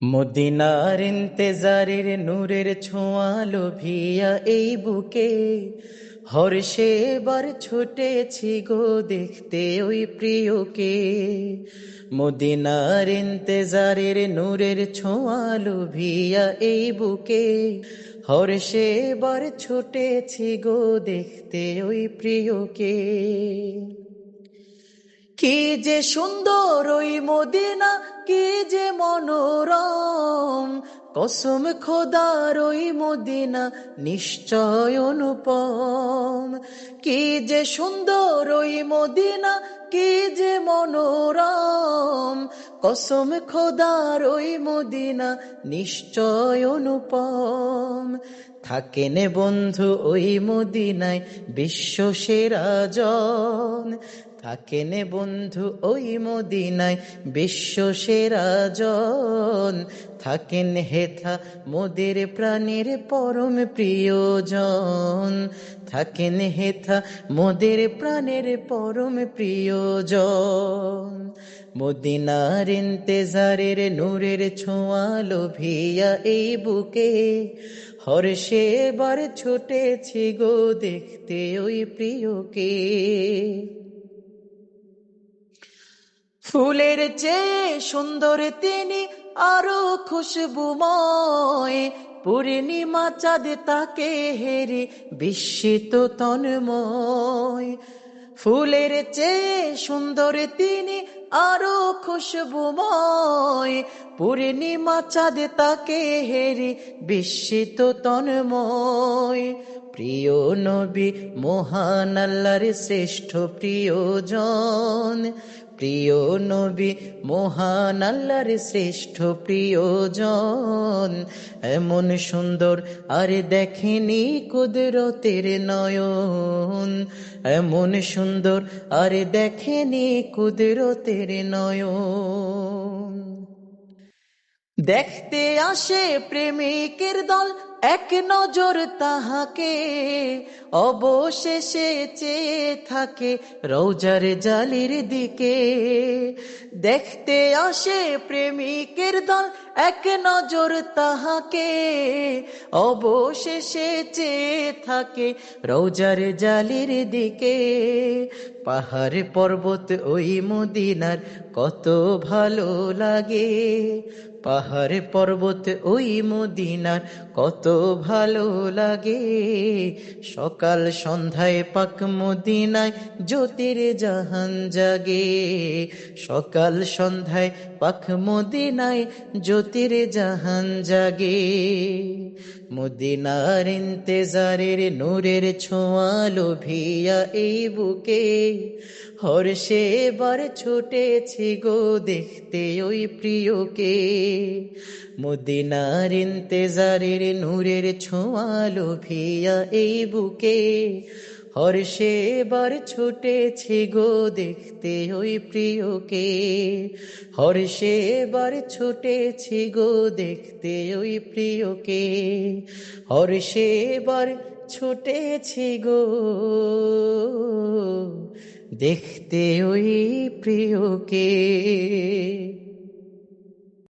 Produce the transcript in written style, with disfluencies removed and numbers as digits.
মদিনার ইন্তেজারের নূরের ছোঁয়া লোভিয়া এই বুকে, হর্ষে বার ছুটেছি গো দেখতে ওই প্রিয়কে। মদিনার ইন্তেজারের নূরের ছোঁয়া লোভিয়া এই বুকে, হর্ষে বার ছুটেছি গো দেখতে ওই প্রিয়কে। কি যে সুন্দর ওই মদিনা, কি যে মনোরম, কসম খোদার ওই মদিনা নিশ্চয় অনুপম। কি যে সুন্দর ওই মদিনা, কি যে মনোরম, কসম খোদার ওই মদিনা নিশ্চয় অনুপম। থাকেন বন্ধু ওই মদিনায় বিশ্ব সেরা জন, থাকেন বন্ধু ওই মদিনায় বিশ্ব সেরা জন। থাকেন হেথা মোদের প্রাণের পরম প্রিয়জন, থাকেন হেথা মোদের প্রাণের পরম প্রিয়জন। মদিনার ইন্তেজারের নূরের ছোঁয়া লোভিয়া এই বুকে, হর্ষে বার ছুটেছি গো দেখতে ওই প্রিয়কে। ফুলের চেয়ে সুন্দর তিনি আরো খুশবুময়, পূর্ণিমা চাঁদ তাকে হেরি বিস্মিত তন্ময়। ফুলের চেয়ে সুন্দর তিনি আরো খুশবুময়, পূর্ণিমা চাঁদ তাকে হেরি বিস্মিত তন্ময়। প্রিয় নবী মহান আল্লাহর শ্রেষ্ঠ প্রিয়জন, প্রিয় নবী মহান আল্লাহর শ্রেষ্ঠ প্রিয়জন। এমন সুন্দর আর দেখেনি কুদরতের নয়ন, এমন সুন্দর আর দেখেনি কুদরতের নয়ন। দেখতে আসে প্রেমিকের দল এক নজর তাহাকে, অবশেষে চেয়ে থাকে রওজার জালির দিকে। দেখতে আসে প্রেমিকের দল এক নজর তাহাকে, অবশেষে চেয়ে থাকে রওজার জালির দিকে। পাহাড় পর্বত ওই মদিনার কত ভালো লাগে, পাহাড় পর্বত ওই মদিনার কত ভালো লাগে। সকাল সন্ধ্যায় পাক মদিনায় জ্যোতির জাহান জাগে, সকাল সন্ধ্যায় পাক মদিনায় জ্যোতির জাহান জাগে। মদিনার ইন্তেজারের নূরের ছোঁয়া লোভিয়া এই বুকে, হর্ষে বার ছুটেছি গো দেখতে ওই প্রিয়কে। মদিনার ইন্তেজারের নূরের ছোঁয়া লোভিয়া এই বুকে, হর্ষে বার ছুটেছি গো দেখতে ওই প্রিয়কে। হর্ষে বার ছুটেছি গো দেখতে ওই প্রিয়কে, হর্ষে বার ছুটেছি গো দেখতে ওই প্রিয়কে।